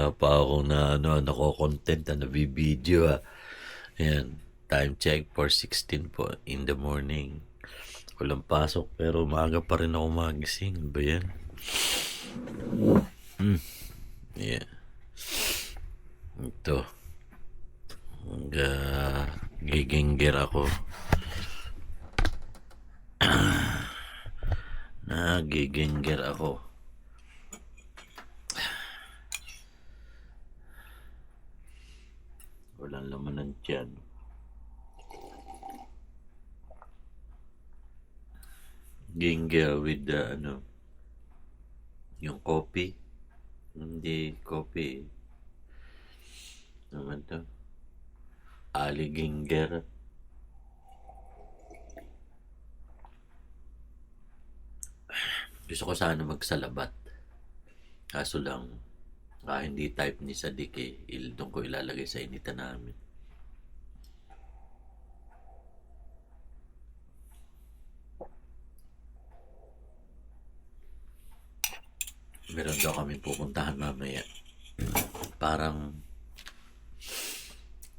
wala pa akong nako-content na video Ayan, time check 4:16 po in the morning. Walang pasok pero maaga pa rin ako magising. Ano ba yan? Yeah. Ito. Gigingger ako. Nagigingger ako. Walang laman ng tiyan. Ginger with the yung coffee. Hindi coffee. Naman to. Ali ginger. Gusto ko sana magsalabat. Kaso lang, hindi type ni Sadik doon ko ilalagay sa initan namin. Meron daw kami pupuntahan mamaya. Parang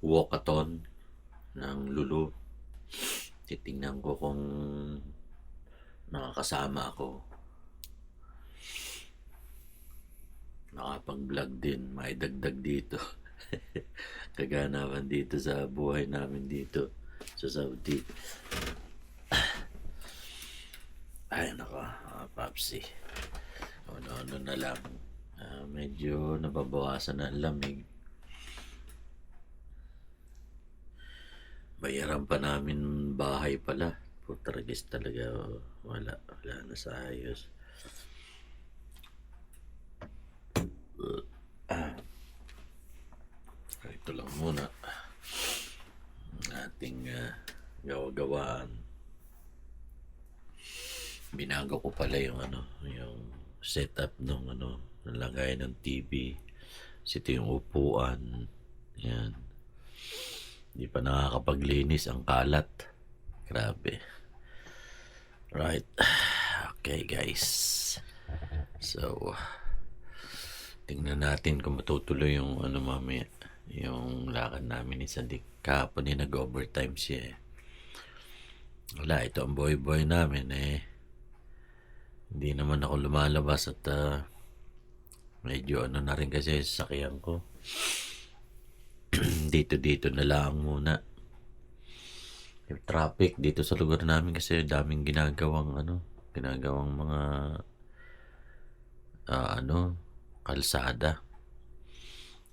walkathon ng Lulu. Titingnan ko kung nakakasama ako. Nakapag-vlog din, may dagdag dito. Kaganapan dito sa buhay namin dito sa Saudi. Ay nako, Papsi. Ano na lang. Medyo nababawasan na ang lamig. Bayaran pa namin bahay pala. Putragis talaga. Wala na sa ayos. Ito lang muna ating gawa-gawaan. Binago ko pala yung yung setup ng nalagay ng TV. Ito yung upuan. Yan. Hindi pa nakakapaglinis ang kalat. Grabe. Right. Okay guys. So tingnan natin kung matutuloy yung mamaya. Yung lakad namin ni Sadik. Kahapon nag-overtime siya Wala, ito ang boy namin Hindi naman ako lumalabas at medyo na rin kasi sasakyan ko. Dito na lang muna. Yung traffic dito sa lugar namin kasi daming ginagawang mga kalsada.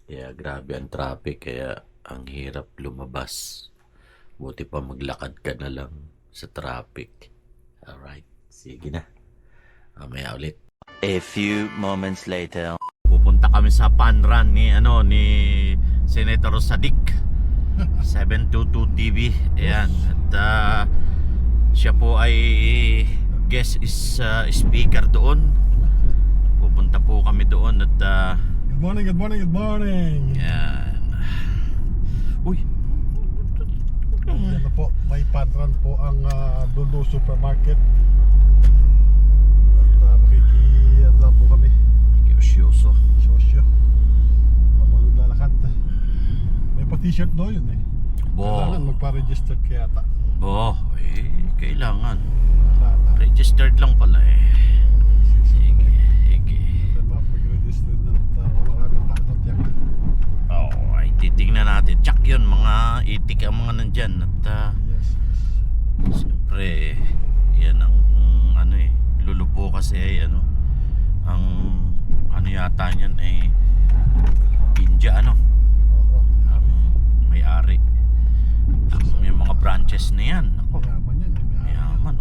Kaya grabe ang traffic, kaya ang hirap lumabas. Buti pa maglakad ka na lang sa traffic. Alright, sige na. Mamaya ulit. A few moments later. Pupunta kami sa Panran ni Senator Sadik. 722 TV. Ayan. At siya po ay guest speaker doon. Pupunta po kami doon at Good morning. Ayan. Uy. Yan na po, may Panran po ang Lulu Supermarket. At makikiyan lang po kami. Kiosyoso. Sosyo. Habang naglalakad. May pa t-shirt daw yun Kailangan magpa-register kaya ata. Kailangan. Wala na. Registered lang pala Sige. Kaya mapag-register na at maraming tao tiyak. Ay titignan natin. Tsak yun, mga itik ang mga nandyan. At Yes. siyempre, yan ang Lulu po kasi ang yata niyan India Oo. may-ari. May mga branches na yan. Ako, Mayaman yan. mayaman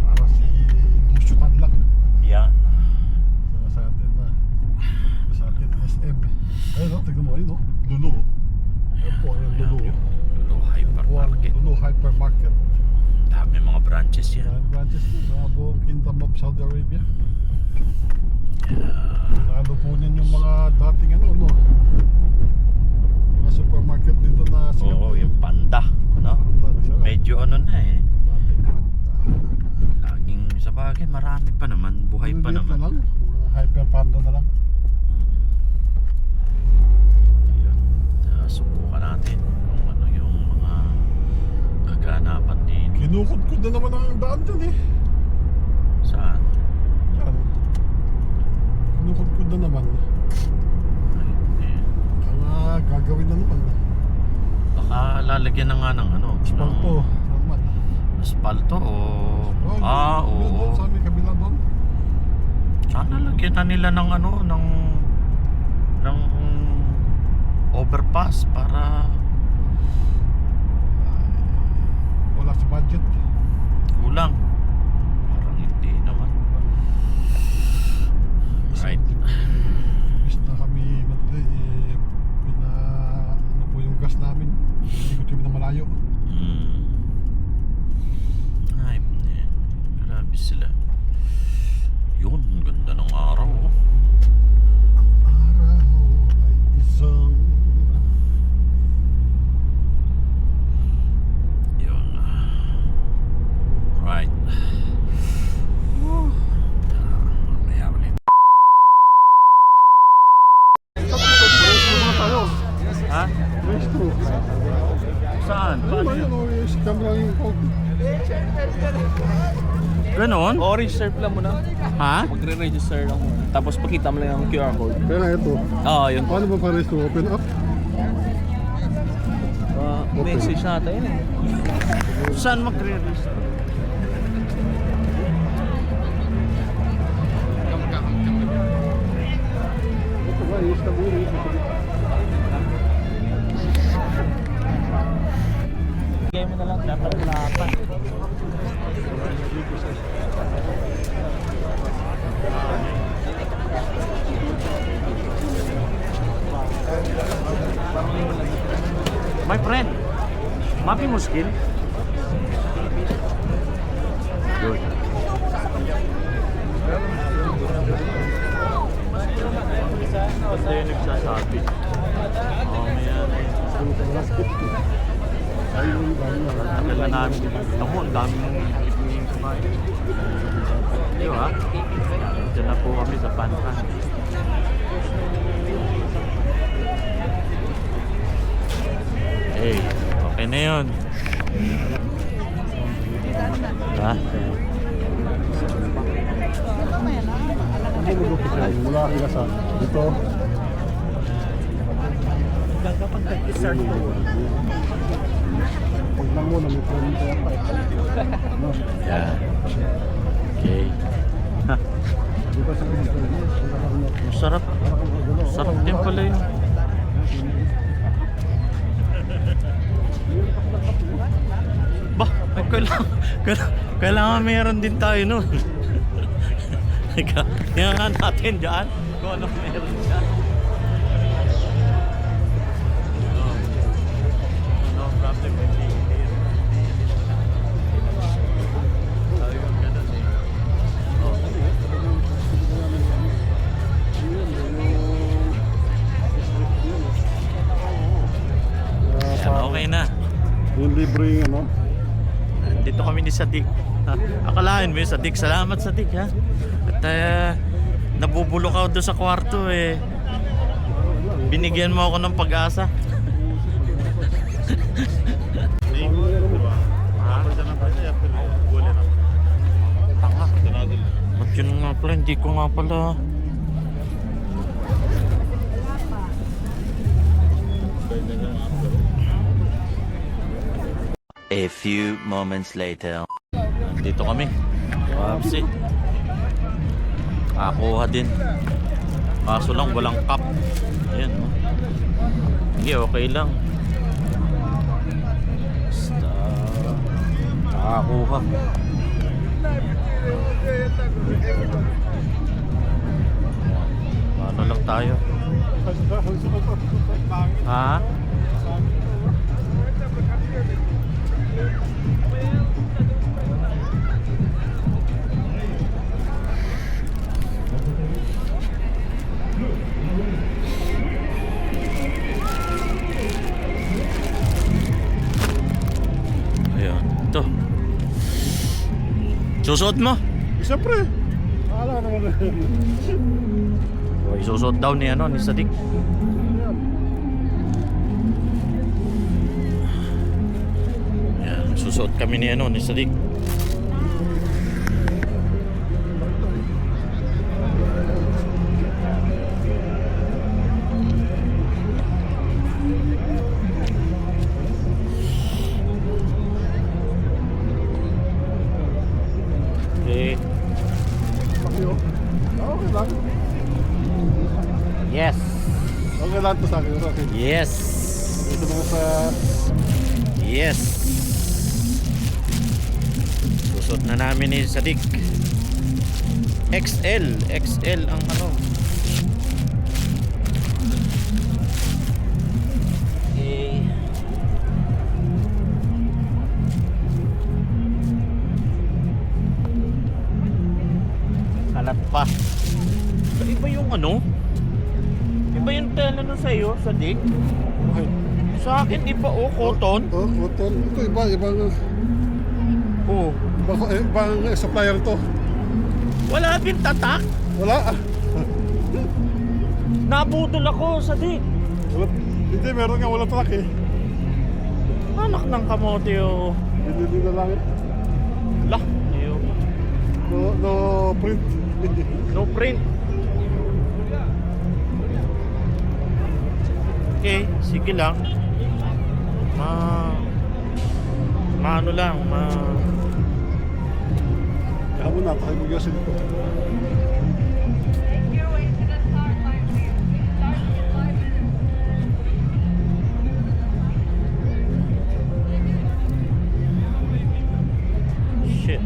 Para si Musyutan lang. Yan. Sa atin SM. Ayun tignan mo Lulu. Ayun po, Lulu. Lulu Hypermarket. Lulu Hypermarket. Dami mga branches yan. Maraming branches sa buong Kingdom of Saudi Arabia. Lalo po niyan yung mga dating mga supermarket dito na Oo, yung Panda. Medyo na Laging sa bagay, marami pa naman. Buhay pa naman. Mga Hyper Panda na lang. Kinukod-kod na naman ang daan dyan eh. Saan? Yan. Kinukod-kod na naman. Ay, eh. Baka gagawin na naman. Baka lalagyan na nga ng ano. Asfalto. Naman. Asfalto o... oo. Sa may kabila doon. Sana lagyan na nila ng ano, ng overpass para Wala sa budget. kulang. Parang hindi naman. Right. Bis na kami ano po yung gas namin. Ikot kami na malayo. Ay, grabe sila. Yun, ganda ng araw. Oh. Araw ay isang Yun. Right. Mamaya ulit. Ha? Race 2. Saan? Ano ba yun? Si camera yung code. Ganon? Orange surf lang muna. Ha? Magre-register lang muna. Tapos pakita mo lang yung QR code. Kaya ito. Oo, yun. Paano ba pa race 2? Open up? Message natin eh. Saan magre-register? Ito ba? Istanbul. Game mo na lang. Dapat lapan. My friend, mapi mo skill? Good. Basta yung nagsasabi. Mamaya na yun. Tagal na namin. Ako, ang dami ng ibigin kumain. Di ba? Diyan na po kami sa Pantan. Hey, okay na yun. Ha? Wala kang gasa. Dito. Kapag-start mo. Pag lang muna, may phone ko. Ano? Yeah. Okay. Dito sa Pilipinas. Masarap. Sarap din pala yun. Bah, kailangan meron din tayo nun. Tingnan natin dyan kung ano meron dyan. No problem, hindi. Sabi ko ganun eh. Oh. Yan, okay na. Yung libre yung ano. Dito kami ni Sadik. Akalain mo yung Sadik. Salamat Sadik ha. At nabubulok ako doon sa kwarto eh. Binigyan mo ako ng pag-asa. Tanga. Ba't yun nga pala? Hindi ko nga pala. A few moments later. Dito kami. Wapsi. Kakuha din. Kaso lang walang cup. Ayan. Oh. Hindi, okay lang. Basta nakakuha. Ano lang tayo? Ha? Ayan, ito. Susuot mo? Siyempre. Akala naman. Isusuot daw ni ano, ni Sadik. Ayan, Magsusuot kami ni ano, ni Sadiq. Okay. Okay lang. Yes. Okay lang to sa akin. Okay. Yes. Ito naman sa... Yes. Susot na namin ni Sadiq. XL ang ano. Okay. Kalat pa. Iba yung ano? Iba yung tela nun sa'yo, Sadiq? Okay. Sa akin, iba cotton. Oh, hotel. Ito ibang Oh. ibang supplier to. Wala din tatak. Wala. Nabudol ako, Sadiq. Wala. Hindi, meron nga wala truck eh. Anak ng kamote, oh. Binili na lang. Lah, ayaw. No print. No print. Okay, sige lang. Maano lang, Kaya mo na, tayo mag-yasin ito. Shit.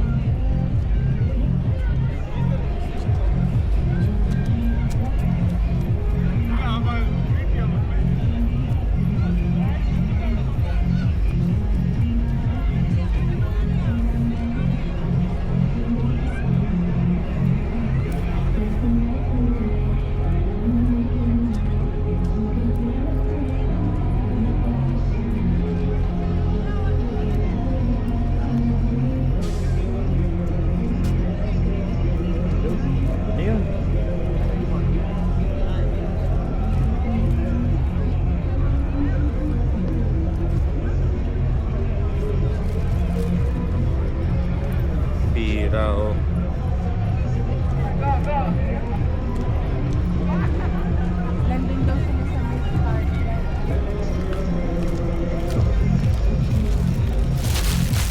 Ayun. Pira, oh. Nandun daw sila sa may park.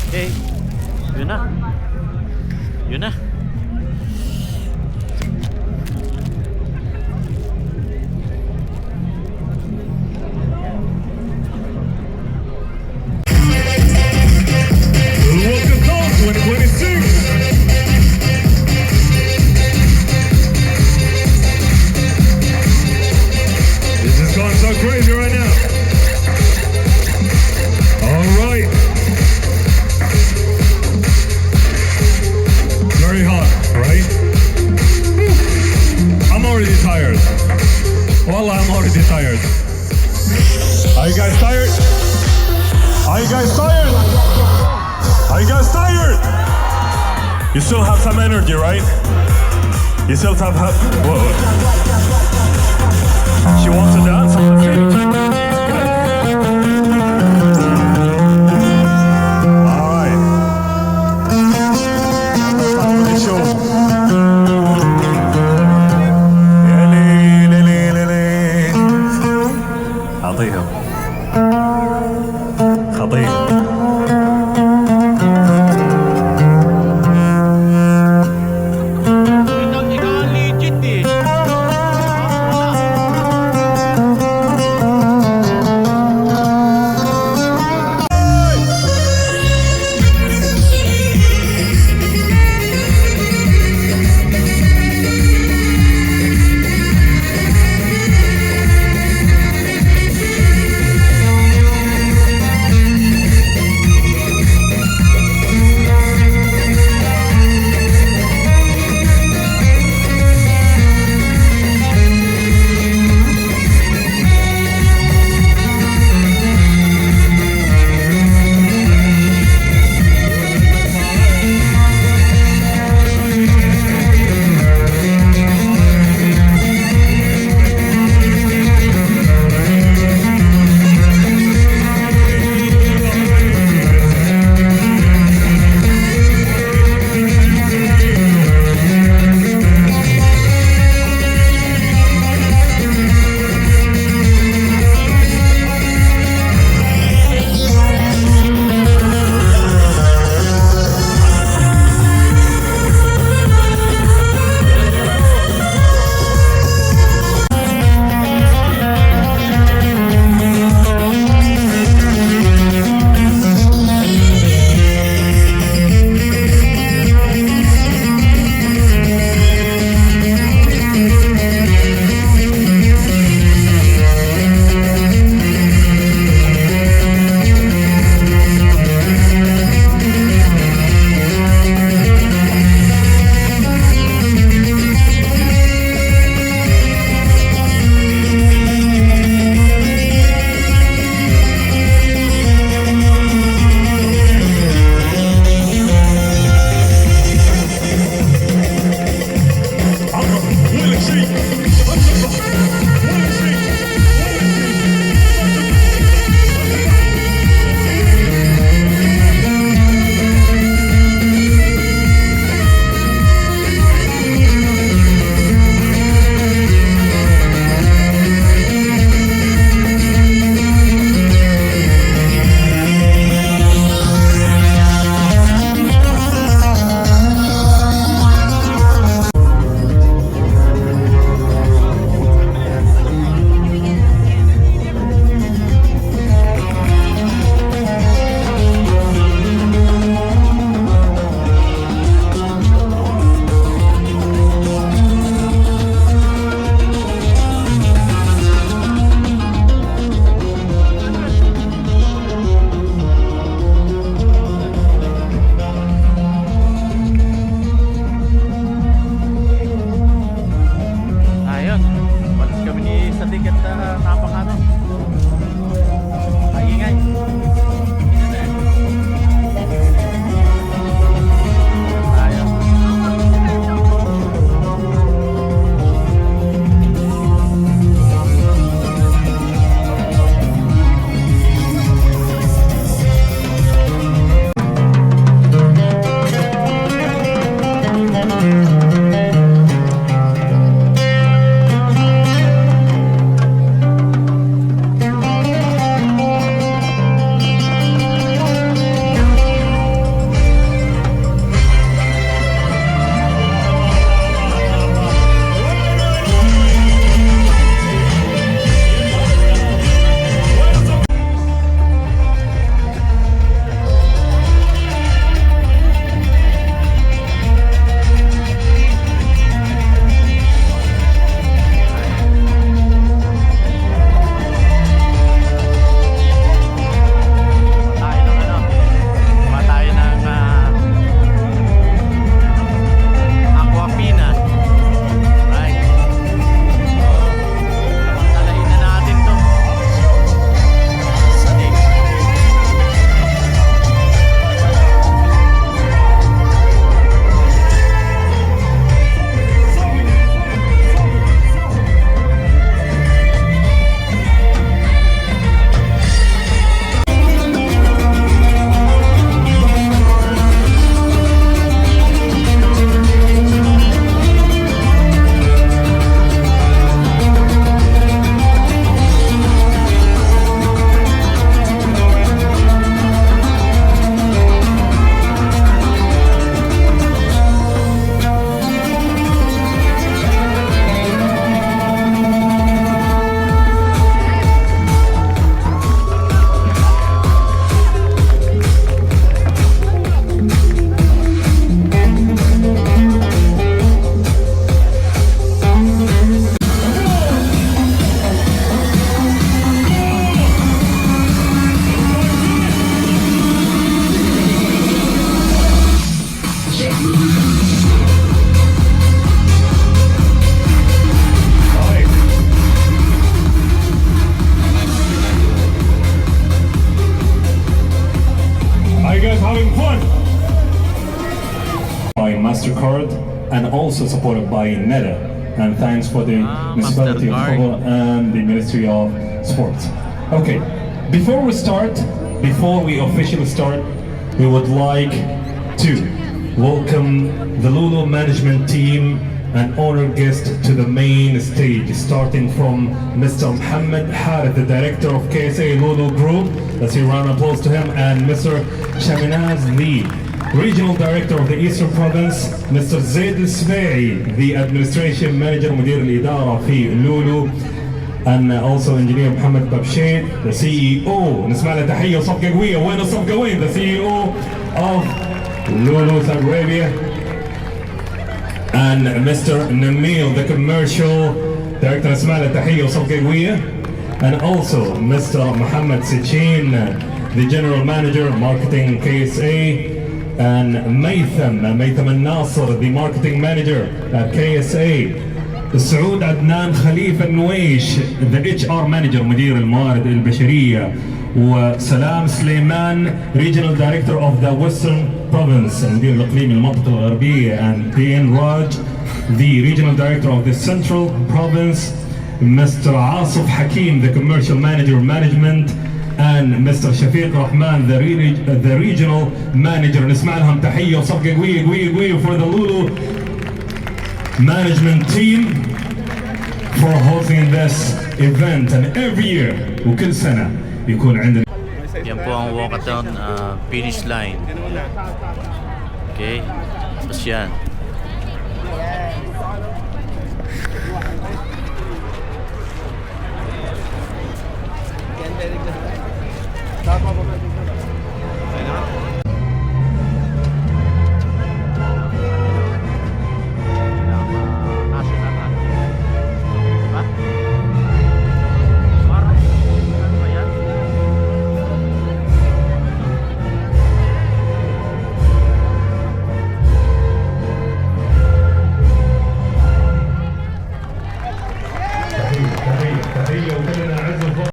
Okay. Yun na. Yun na. Welcome Call 2026. This is going so crazy right now. All right. Very hot, right? I'm already tired. Well, I'm already tired. Are you guys tired? Are you guys tired? Are you guys tired? You still have some energy, right? You still have... Whoa. She wants to dance on the stage. All right. Time for the show. Lily, lily, lily. خطير. خطير. Ikaw legit eh. having fun. By MasterCard and also supported by Meta. And thanks for the Municipality of MasterCard. Football and the Ministry of Sports. Okay, before we officially start, we would like to welcome the Lulu management team and honored guest to the main stage, starting from Mr. Mohammed Harith, the director of KSA Lulu Group. Let's hear a round of applause to him. And Mr. Shaminaz Lee, regional director of the Eastern Province. Mr. Zaid Al-Sbei, the administration manager, مدير الإدارة في Lulu. And also engineer Mohammed Babshaid, the CEO. نسمع له تحية وصفقة قوية. وين الصفقة وين؟ The CEO of Lulu Saudi Arabia. And Mr. Namil, the commercial director. نسمع له تحية وصفقة قوية. And also Mr. Mohammed Sichin, the general manager, marketing KSA. And Maytham Al-Nasr, the marketing manager at KSA. سعود عدنان خليفة النويش, the HR manager, مدير الموارد البشرية. وسلام سليمان, regional director of the Western Province, مدير الإقليم المنطقة الغربية. And P.N. Raj, the regional director of the Central Province. Mr. Asif Hakim, the commercial manager, management. And Mr. Shafiq Rahman, the regional manager. نسمع لهم تحية وصفقة قوية for the Lulu management team for hosting this event. And every year وكل سنة يكون عندنا. Yan po ang walkathon finish line. Okay, tapos yan. تحية وكلنا عز الفضل.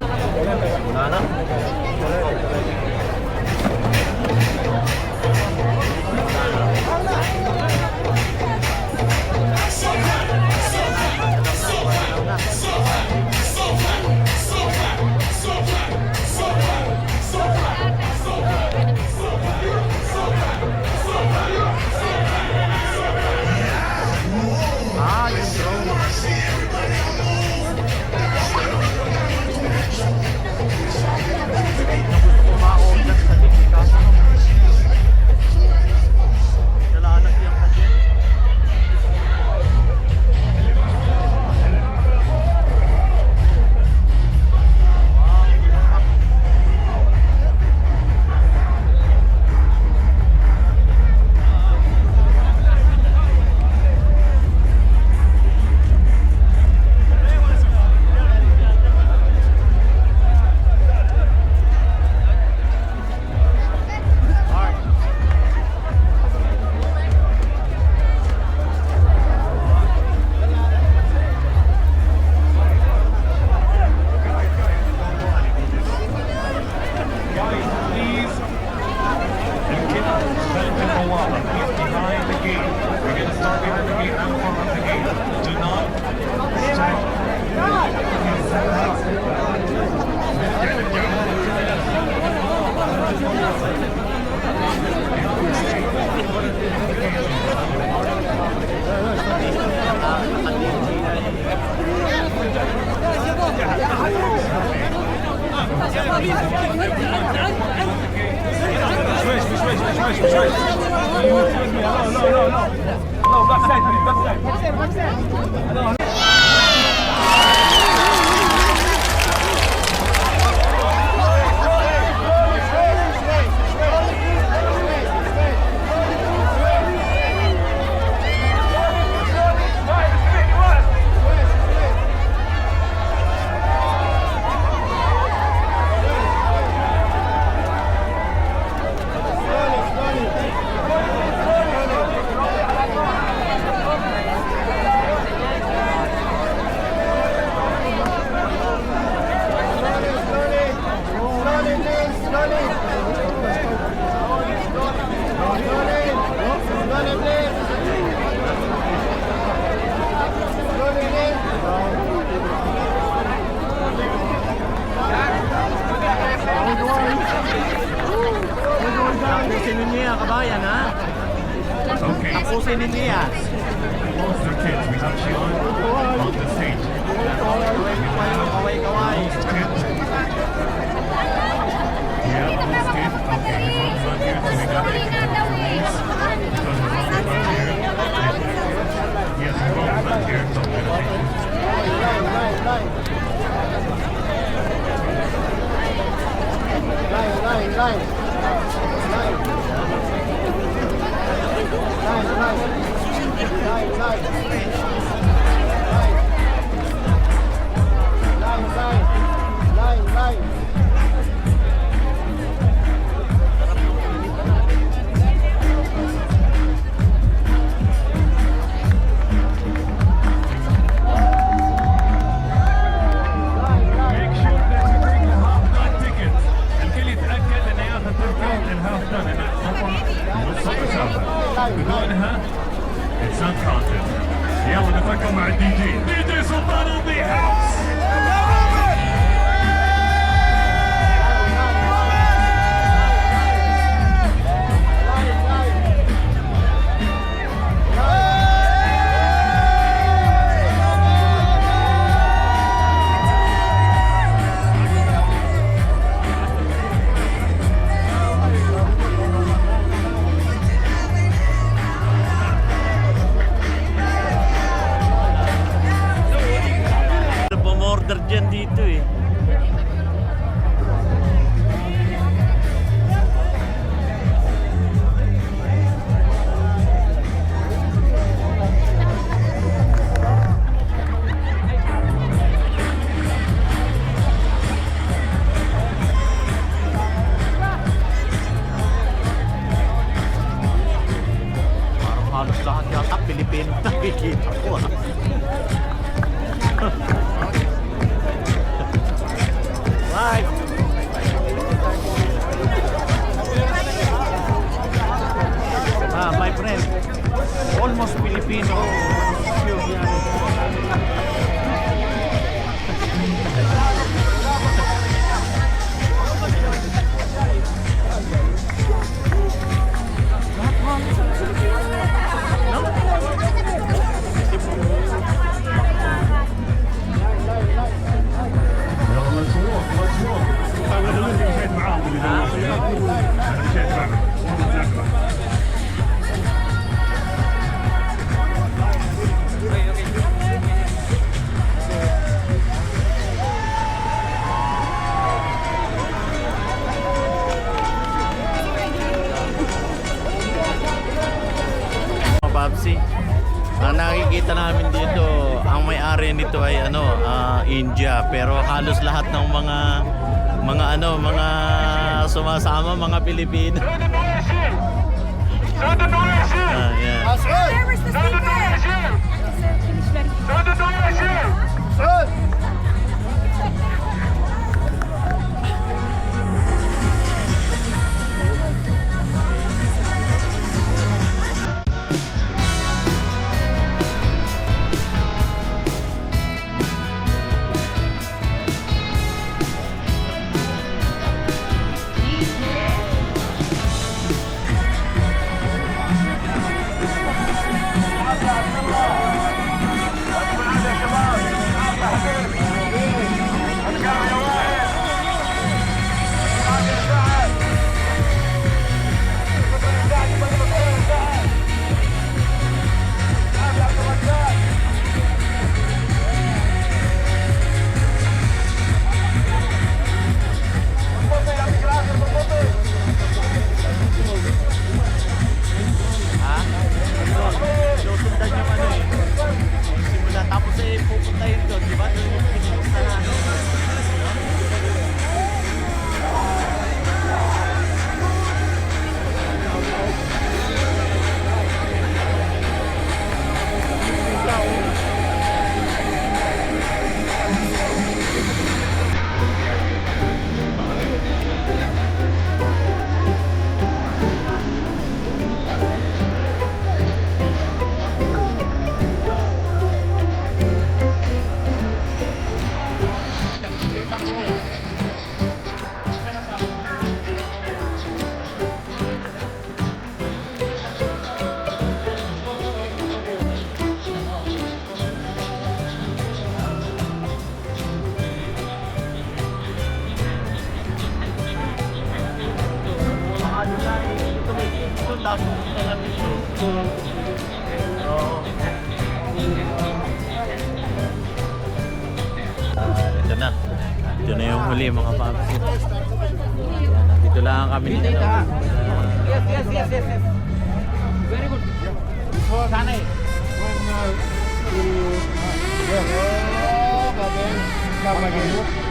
si Nilia. Most of the kids, we have Sean on the stage. Kaway. Most kids. Yeah, most kids. Okay, his mom's not here, so we got it. Because his mom's not here. Yes, his mom's not here, so we're gonna take it. Make sure that you bring the half-done tickets. الكل يتأكد إنه ياخذ تذكرة الهاف-done. إنه صفر شافة. بدونها it's uncounted. يلا نفكر مع الدي جي. دي جي سلطان in the house. Pumorder dyan dito eh. Parang halos lahat yata Pilipino nakikita ko ah. Right. My friend, almost Filipino. يلا let's walk. أنا مشيت معاهم اللي أنا مشيت معاهم. Babsi, ang nakikita namin dito, ang may-ari nito ay India, pero halos lahat ng mga sumasama mga Pilipino. Yeah. Where was the speaker? يا شباب tapos ito na. Ito na yung huli mga paps. Dito lang kami dito. Very good. Sana eh.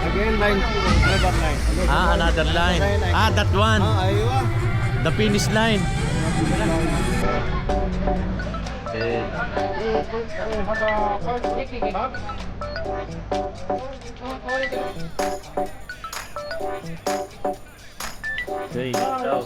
Again, line. Another line. Ah, another line. Ah, that one. Aywa. The finish line. Okay, so.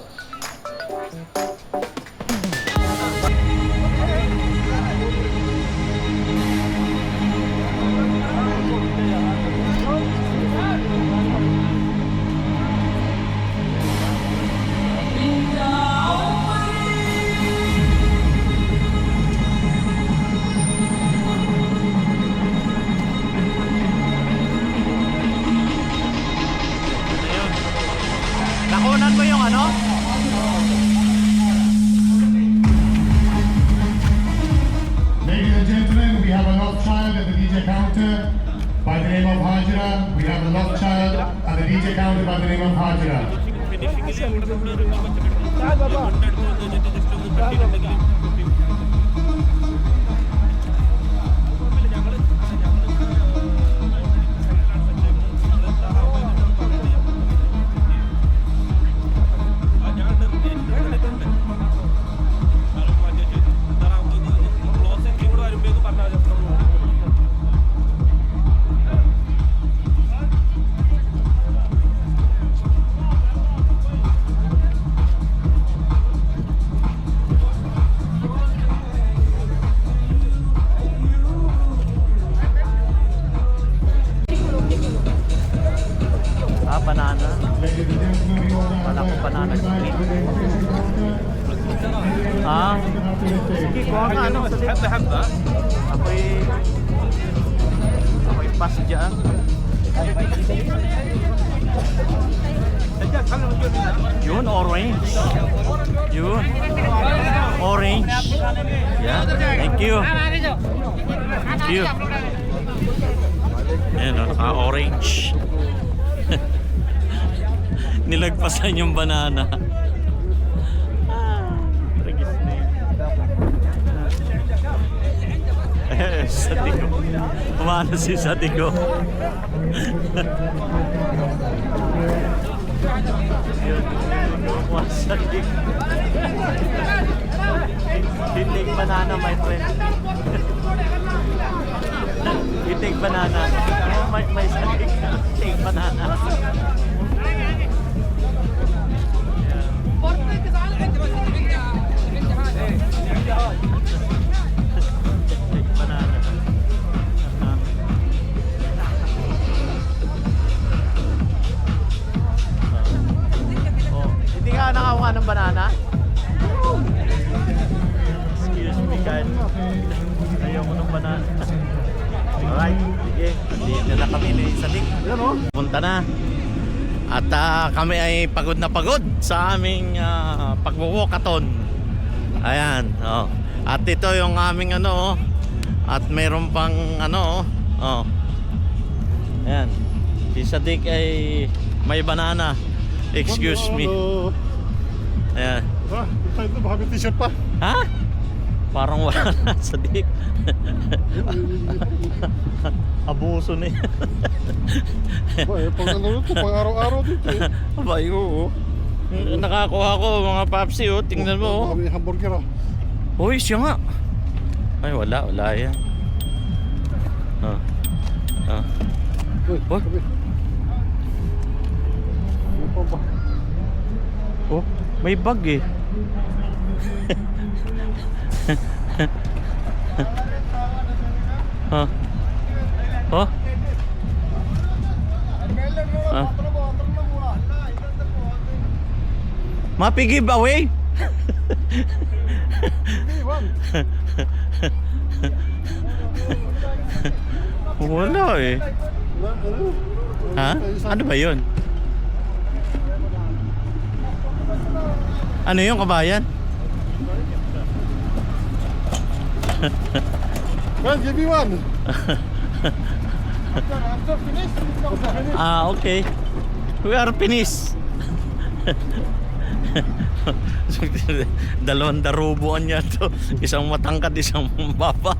Nakunan mo yung ano? Ladies and gentlemen, we have a love child at the DJ counter by the name of Hajra. We have a love child at the DJ counter by the name of Hajra. Ah, banana. Wala ko banana split. Ah, sige, kuha ka ano. Ako'y pass dyan. Yun, orange. Yun. Orange. Yeah, thank you. Thank you. Ayan, orange. Nilagpasan yung banana. Tragis na yun. Satigo. Umano si Satigo. Yun. Satigo. You take banana, my friend. You take banana. Oh, my Satigo. Take banana. Banana. Oh, hindi ka nakakuha ng banana? Excuse me, guys. Ayoko ng banana. Alright, sige. Dito na kami ni Sadik. Punta na. At kami ay pagod na pagod sa aming pagwo-walkathon. Ayan, oh. At ito yung aming ano, oh. At mayroon pang ano, oh. Ayan. Si Sadik ay may banana. Excuse me. Ayan. Tayo ito, baka may t-shirt pa. Ha? Parang wala na, Sadik. Abuso na yan. Pang ano ito, pang araw-araw dito eh. Abay, oo. Nakakuha ko mga papsi, oh. Tingnan mo, oh. Kami hamburger ah. Uy, siya nga. Ay, wala yan. Ah. Ah. Uy, Oh. kami. Ano pa ba? Oh, may bag eh. Ah. Oh. Ah. Mapi giveaway? Wala eh. Ha? Ano ba yun? Ano yung kabayan? Well, give me one. After finish, Ah, okay. We are finished. Dalawang darubuan niya to. Isang matangkad, isang baba.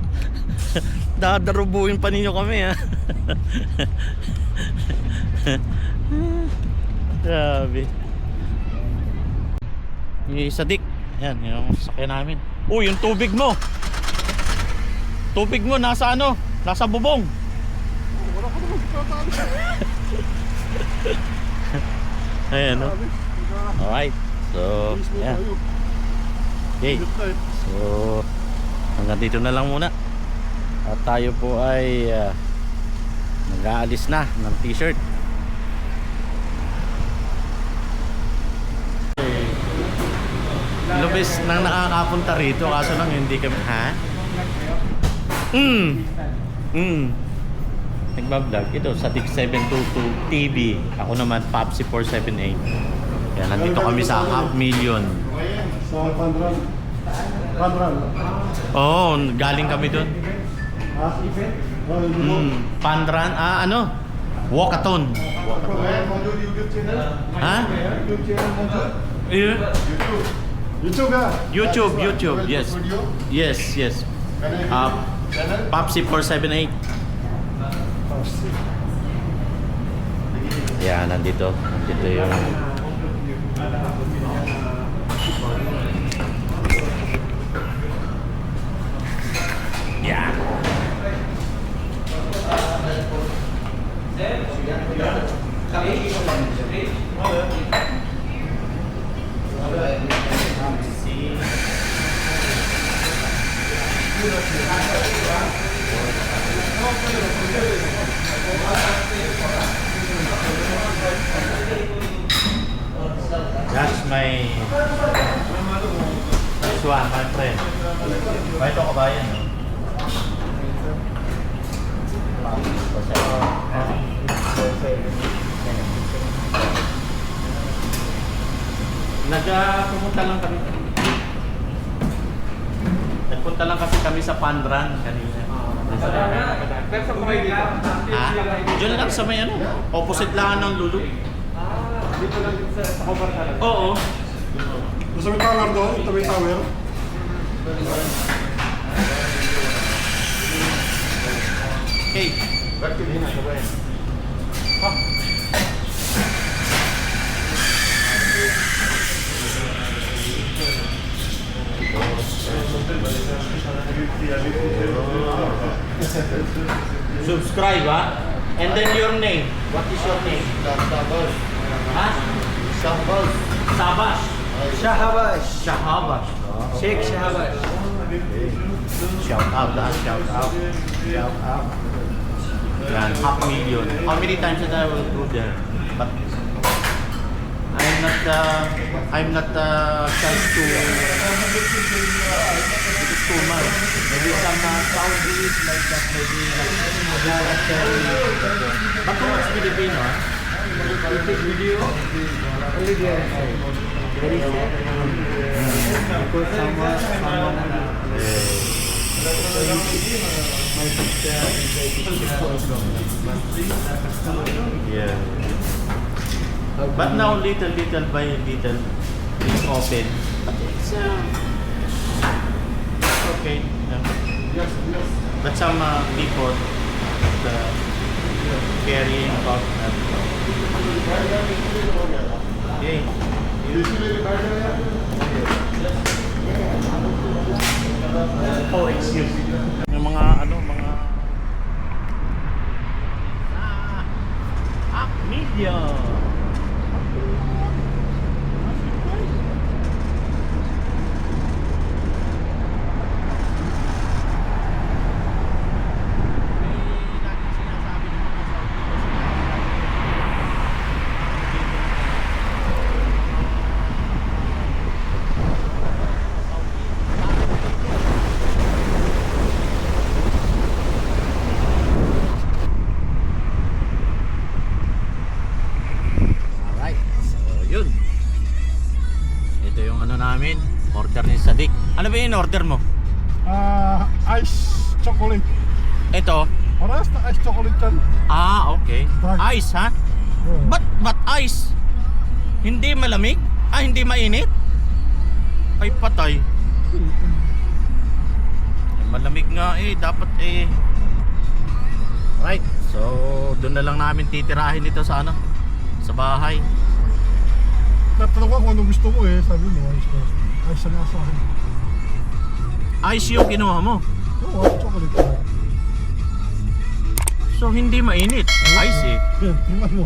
Dadarubuin pa ninyo kami, ha. Grabe. Yung sadik. Yan, yung sakyan namin. Oh, yung tubig mo. Tubig mo nasa ano? Nasa bubong. wala ko naman Ayan, no? Alright. So, yan. Okay. So, hanggang dito na lang muna. At tayo po ay nag-aalis na ng t-shirt. Lubis nang nakakapunta rito, kaso lang hindi kami, ha? Nagbablog ito sa Tik 722 TV. Ako naman Popsi 478. Kaya nandito kami sa 500,000. So, Pandran. Oo, galing kami doon. Pandran, ano? Walkathon. Ha? Yeah. YouTube ka? YouTube, yes. Yes. Popsi 478. Yeah, nandito yung yeah. That's my Swan, my friend. Ba ito kabayan, no? Pumunta lang kami. Nagpunta lang kasi kami sa Pandran kanina. Pero sa kumay dito. Ha? Diyan lang sa may ano? Opposite lang ng Lulu. Dito lang din sa cover talaga. Oo. Gusto may tower doon? Ito may tower? Okay. Subscribe, ha? And then your name. What is your name? Ha? Sabash. Shahabash. Sheikh Shahabash. Shout out, ha? Shout out. Yan, 500,000. How many times did I will go there? But I'm not chance to. It is too much. Maybe some Saudis like that. Maybe but too much Filipino, ha? You take video. Only there. Very sad. Because someone my sister Yeah. But now little by little it's open. But it's okay. But some people carrying about that. Okay. Oh, excuse me. Yung mga media. Yun. Ito yung ano namin, order ni Sadik. Ano ba yung order mo? Ice chocolate. Ito. Parehas na ice chocolate yan. Okay. Try. Ice, ha? Oh. Ba't ice? Hindi malamig? Hindi mainit? Ay, patay. Malamig nga dapat Right, so doon na lang namin titirahin ito sa sa bahay. Natanong ko kung anong gusto ko sabi mo, ice na. Ice na nga sa akin. Ice yung kinuha mo. Oo, ice chocolate. So hindi mainit. Ice Yan, tingnan mo.